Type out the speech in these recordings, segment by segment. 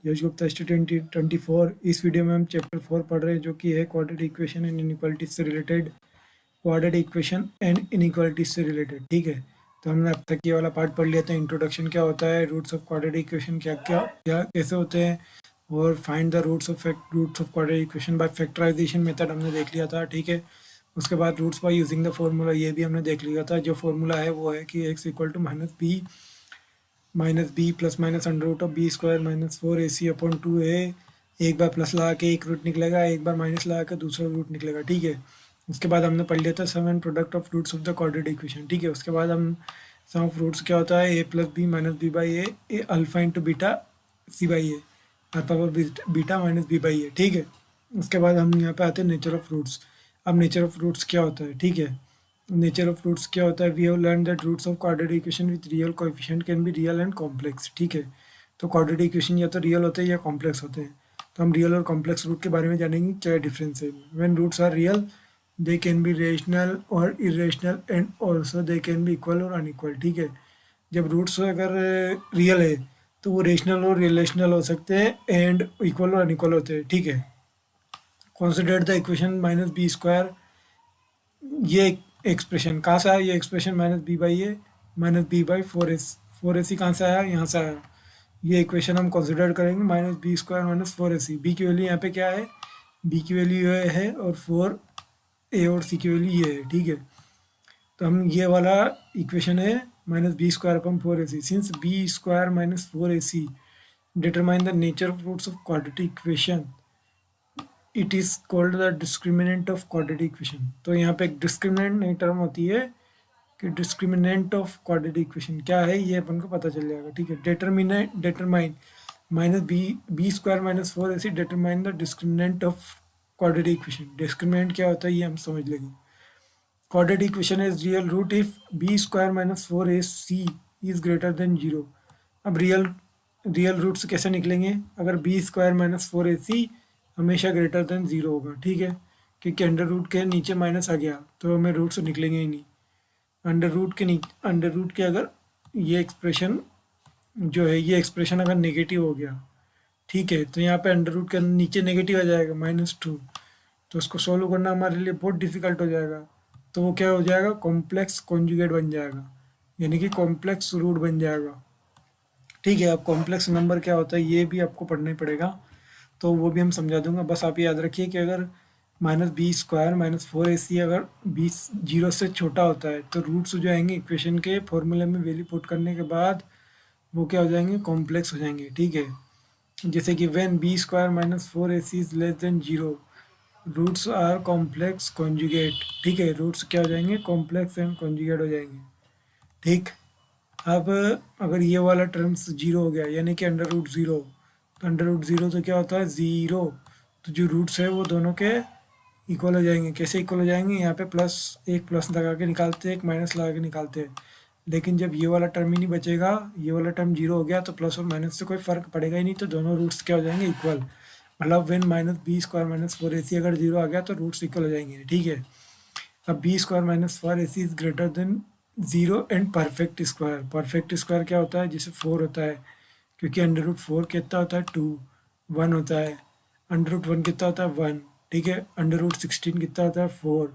यश Gupta student 2024। इस video में हम चैप्टर 4 पढ़ रहे हैं जो कि है क्वाड्रेटिक इक्वेशन एंड इनइक्वालिटीज से related. Quadratic equation and inequalities से रिलेटेड, ठीक है। तो हमने अब तक ये वाला पार्ट पढ़ लिया था, इंट्रोडक्शन क्या होता है, रूट्स ऑफ क्वाड्रेटिक इक्वेशन क्या क्या क्या कैसे होते हैं, और find the roots of quadratic equation by factorization method हमने देख लिया था, ठीक है। उसके बाद roots by using the formula, ये भी हमने देख लिया था। जो फॉर्मूला है वो है कि x equal to -b plus minus under root of B square minus 4ac upon 2a। एक बार प्लस लगा के एक रूट निकलेगा, एक बार माइनस लगा के दूसरा रूट निकलेगा, ठीक है। उसके बाद हमने पढ़ लिया था sum and product of roots of the quadratic equation, ठीक है। उसके बाद हम सम ऑफ रूट्स क्या होता है, a plus B minus B by A alpha into beta C by A, alpha पर beta minus B by A, ठीक है। उसके बाद हम यहाँ पे आते हैं नेचर ऑफ रूट्स। अब नेचर ऑफ रूट्स क्या होता है, ठीक है। नेचर ऑफ रूट्स क्या होता है, we have learn that roots of quadratic equation with real coefficient can be real and complex, ठीक है। तो क्वाड्रेटिक इक्वेशन या तो रियल होते हैं या कॉम्प्लेक्स होते हैं। तो हम रियल और कॉम्प्लेक्स रूट के बारे में जानेंगे, क्या डिफरेंस है। When roots are real they can be rational और irrational and also they can be equal और अनइक्वल, ठीक है। जब रूट्स अगर रियल है तो वो रेशनल और रिलेशनल हो सकते हैं एंड इक्वल और अनइक्वल होते हैं, ठीक है। Consider the equation minus B square, ये एक्सप्रेशन कहाँ से आया, ये expression minus B by A minus B by 4ac कहाँ से आया, यहाँ से आया। ये इक्वेशन हम कंसिडर करेंगे minus B square minus 4ac। B की वैल्यू यहाँ पे क्या है, बी की वैल्यू ये है और 4a और c की वैल्यू ये है, ठीक है। तो हम ये वाला इक्वेशन है minus B square upon 4ac। Since B square minus 4ac determine the nature of roots of quadratic equation, it is called the discriminant of quadratic equation. तो यहाँ पे एक डिस्क्रिमिनेंट नई टर्म होती है कि डिस्क्रिमिनेंट ऑफ क्वाड्रेटिक इक्वेशन क्या है, ये अपन को पता चल जाएगा, ठीक है। Determine minus B square minus 4ac determine the discriminant of quadratic equation. Discriminant क्या होता है ये हम समझ लेंगे। Quadratic equation is real root if b square minus 4ac is greater than 0। अब रियल रूट्स कैसे निकलेंगे, अगर बी स्क्वायर माइनस 4ac हमेशा ग्रेटर देन 0 होगा, ठीक है। क्योंकि अंडर रूट के नीचे माइनस आ गया तो हमें रूट्स निकलेंगे ही नहीं। अंडर रूट के अगर ये एक्सप्रेशन जो है, ये एक्सप्रेशन अगर नेगेटिव हो गया, ठीक है, तो यहाँ पे अंडर रूट के नीचे नेगेटिव आ जाएगा -2, तो उसको सोल्व करना हमारे लिए बहुत डिफिकल्ट हो जाएगा। तो वो क्या हो जाएगा, कॉम्प्लेक्स कॉन्जुगेट बन जाएगा, यानी कि कॉम्प्लेक्स रूट बन जाएगा, ठीक है। अब कॉम्प्लेक्स नंबर क्या होता है ये भी आपको पढ़ना ही पड़ेगा, तो वो भी हम समझा दूंगा। बस आप याद रखिए कि अगर minus B square minus 4ac अगर 0 से छोटा होता है तो रूट्स जो आएंगे इक्वेशन के फॉर्मूले में वैल्यू पुट करने के बाद वो क्या हो जाएंगे, कॉम्प्लेक्स हो जाएंगे, ठीक है। जैसे कि when b square minus 4ac is less than 0 roots are complex conjugate, ठीक है। रूट्स क्या हो जाएंगे, कॉम्प्लेक्स एंड कॉन्जुगेट हो जाएंगे, ठीक। अब अगर ये वाला टर्म्स 0 हो गया यानी कि अंडर रूट 0, तो अंडर रूट 0 तो क्या होता है 0, तो जो रूट्स है वो दोनों के इक्वल हो जाएंगे। कैसे इक्वल हो जाएंगे, यहाँ पे एक प्लस लगा के निकालते हैं, एक माइनस लगा के निकालते हैं। लेकिन जब ये वाला टर्म ही नहीं बचेगा, ये वाला टर्म 0 हो गया तो प्लस और माइनस से कोई फर्क पड़ेगा ही नहीं, तो दोनों रूट्स क्या हो जाएंगे, इक्वल। मतलब when minus B square minus 4ac अगर 0 आ गया तो रूट्स इक्वल हो जाएंगे, ठीक है। अब b square minus 4ac is greater than 0 and perfect square. Perfect square क्या होता है, जैसे 4 होता है, क्योंकि अंडर रूट 4 कितना होता है 2, 1 होता है, अंडर रूट 1 कितना होता है 1, ठीक है। अंडर रूट 16 कितना होता है 4,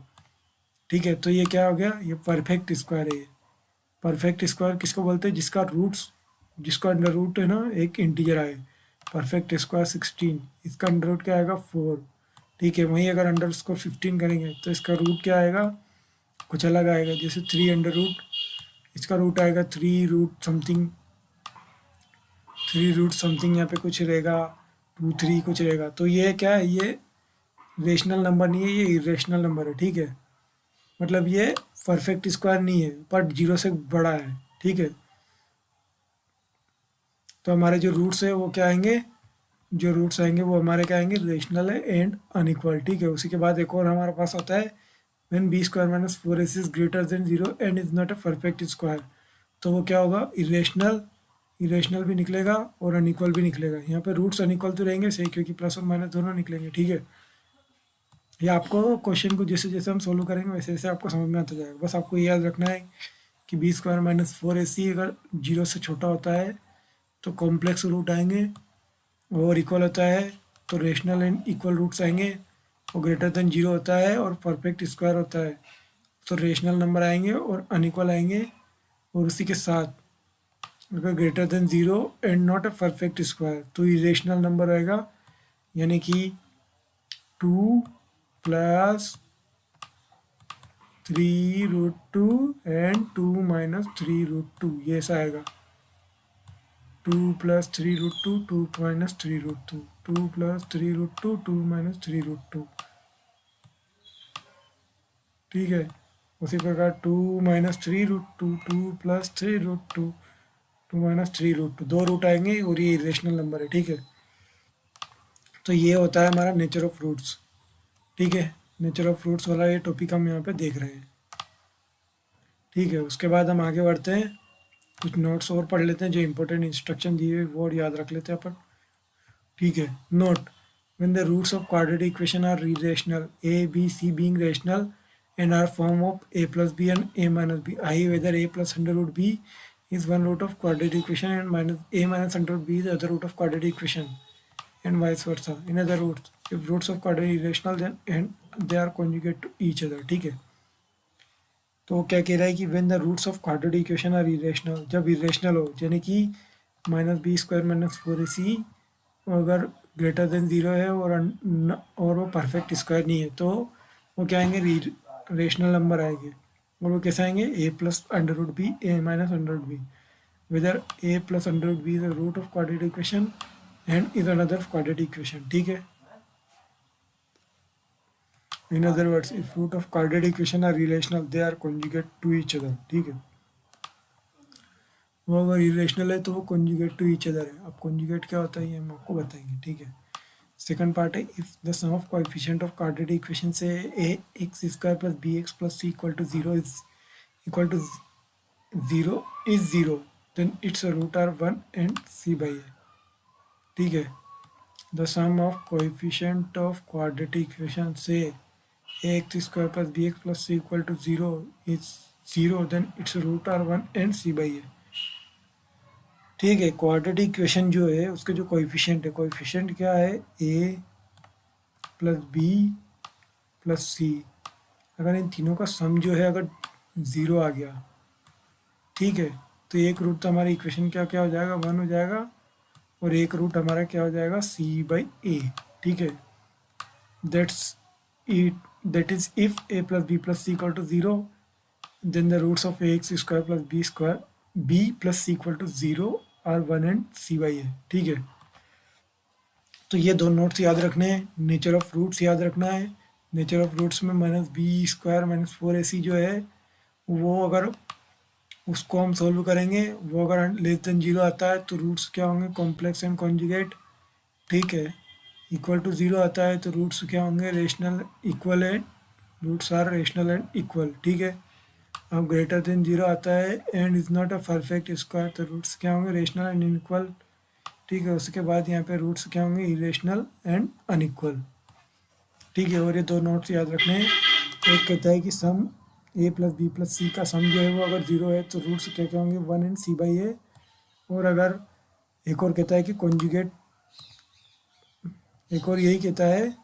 ठीक है। तो ये क्या हो गया, ये परफेक्ट स्क्वायर है। परफेक्ट स्क्वायर किसको बोलते हैं, जिसका अंडर रूट है ना एक इंटीजर आए। परफेक्ट स्क्वायर 16, इसका अंडर रूट क्या आएगा 4, ठीक है। वहीं अगर अंडर स्कोर 15 करेंगे तो इसका रूट क्या आएगा, कुछ अलग आएगा। जैसे 3 अंडर रूट, इसका रूट आएगा 3 रूट समथिंग यहाँ पे कुछ रहेगा 2 3 कुछ रहेगा। तो ये क्या है, ये रेशनल नंबर नहीं है, ये इरेशनल नंबर है, ठीक है। मतलब ये परफेक्ट स्क्वायर नहीं है पर 0 से बड़ा है, ठीक है। तो हमारे जो रूट्स है वो क्या आएंगे, जो रूट्स आएंगे वो हमारे क्या आएंगे, रेशनल है एंड अनइक्वल, ठीक है। उसी के बाद एक और हमारे पास होता है when b square minus 4ac is greater than 0 and is not a perfect square. तो वो क्या होगा, इरेशनल भी निकलेगा और अनइक्वल भी निकलेगा। यहाँ पे रूट्स अनइक्वल तो रहेंगे सही, क्योंकि प्लस और माइनस दोनों निकलेंगे, ठीक है। ये आपको क्वेश्चन को जैसे जैसे हम सोल्व करेंगे वैसे वैसे आपको समझ में आता जाएगा। बस आपको ये याद रखना है कि बी स्क्वायर माइनस 4ac अगर 0 से छोटा होता है तो कॉम्प्लेक्स रूट आएंगे, और इक्वल होता है तो रेशनल एंड इक्वल रूट्स आएंगे, और ग्रेटर देन जीरो होता है और परफेक्ट स्क्वायर होता है तो रेशनल नंबर आएंगे और अनइक्वल आएंगे। और उसी के साथ अगर greater than zero and not a perfect square तो इरेशनल नंबर रहेगा, यानी कि 2+3√2 एंड 2 - 3√2, ये ऐसा आएगा। 2+3√2 2 - 3√2 2+3√2 2 - 3√2, ठीक है। उसी प्रकार 2 - 3√2 2+3√2 2 - 3√2, दो रूट आएंगे और ये इरेशनल नंबर है, ठीक है। तो ये होता है हमारा नेचर ऑफ रूट्स, ठीक है। नेचर ऑफ रूट्स वाला ये टॉपिक हम यहाँ पे देख रहे हैं, ठीक है। उसके बाद हम आगे बढ़ते हैं, कुछ नोट्स और पढ़ लेते हैं, जो इंपॉर्टेंट इंस्ट्रक्शन दिए हुए वो याद रख लेते हैं अपन, ठीक है। Note, when the roots of quadratic equation are irrational, a b c being rational and are form of a plus b and a minus b, i.e. whether a plus under root b is one root of quadratic equation and minus a minus under root b is the other root of quadratic equation and vice versa. In other words, if roots of quadratic irrational then and they are conjugate to each other, ठीक है। तो क्या कह रहा है कि when the roots of quadratic equation are irrational, जब irrational हो यानी कि -b² - 4ac अगर ग्रेटर देन ज़ीरो है और वो परफेक्ट स्क्वायर नहीं है तो वो क्या आएंगे, रेशनल नंबर आएंगे। और वो कैसे आएंगे, a plus under root b a minus under root b, whether a plus under root b is a root of quadratic equation and is another quadratic equation, ठीक है। In other words, if root of quadratic equation are relational they are conjugate to each other, ठीक है। वो अगर relational है तो वो conjugate to each other है। अब कॉन्जुगेट क्या होता है ये हम आपको बताएंगे, ठीक है। सेकंड पार्ट है, if the sum of coefficient of quadratic equation से ax² + bx + c = 0 is equal to 0 is 0 then its root are 1 and c/a, ठीक है। The sum of coefficient of quadratic equation से ax² + bx + c = 0 is 0 then its root are 1 and c/a, ठीक है। Quadratic equation जो है उसके जो coefficient है, कोएफिशिएंट क्या है, a प्लस बी प्लस सी, अगर इन तीनों का सम जो है अगर ज़ीरो आ गया, ठीक है, तो एक रूट तो हमारी इक्वेशन क्या क्या हो जाएगा, 1 हो जाएगा, और एक रूट हमारा क्या हो जाएगा, c/a, ठीक है। That's it, that is if a + b + c = 0 then the roots of ax² + b + c = 0 are 1 and c/a, ठीक है। तो ये दो नोट्स याद रखने हैं, नेचर ऑफ रूट्स याद रखना है। नेचर ऑफ रूट्स में -b² - 4ac जो है वो अगर उसको हम सोल्व करेंगे, वो अगर लेस देन जीरो आता है तो रूट्स क्या होंगे, कॉम्प्लेक्स एंड कॉन्जुगेट, ठीक है। इक्वल टू ज़ीरो आता है तो रूट्स क्या होंगे, rational equal and roots are rational and equal, ठीक है। अब ग्रेटर देन जीरो आता है and is not a perfect square तो रूट्स क्या होंगे, रेशनल एंड इनइक्वल, ठीक है। उसके बाद यहाँ पे रूट्स क्या होंगे, इरेशनल एंड अनइक्वल, ठीक है। और ये दो नोट्स याद रखने हैं। एक कहता है कि सम a + b + c का सम जो है वो अगर ज़ीरो है तो रूट्स क्या क्या होंगे, 1 एंड c/a। और अगर एक और कहता है कि कॉन्जुगेट, एक और यही कहता है,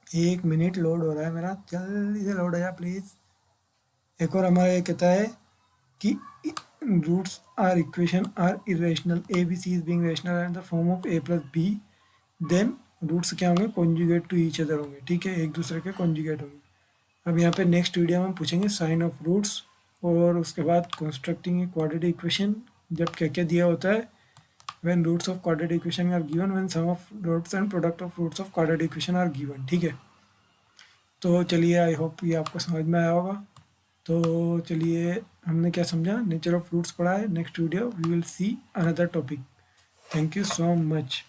एक मिनट लोड हो रहा है मेरा, जल्दी से लोड हो जा प्लीज़। एक और हमारा ये कहता है कि roots are equation are irrational, a b c is being rational and the form of a + b, then roots क्या होंगे, कॉन्जुगेट टू ईच अदर होंगे, ठीक है, एक दूसरे के कॉन्जुगेट होंगे। अब यहाँ पे नेक्स्ट वीडियो में हम पूछेंगे साइन ऑफ रूट्स, और उसके बाद कंस्ट्रक्टिंग ए क्वाड्रेटिक इक्वेशन, जब क्या क्या दिया होता है, when roots of quadratic equation are given, when sum of roots and product of roots of quadratic equation are given, ठीक है। तो चलिए, आई होप ये आपको समझ में आया होगा। तो चलिए, हमने क्या समझा, नेचर ऑफ रूट्स पढ़ा है। Next video we will see another topic. Thank you so much.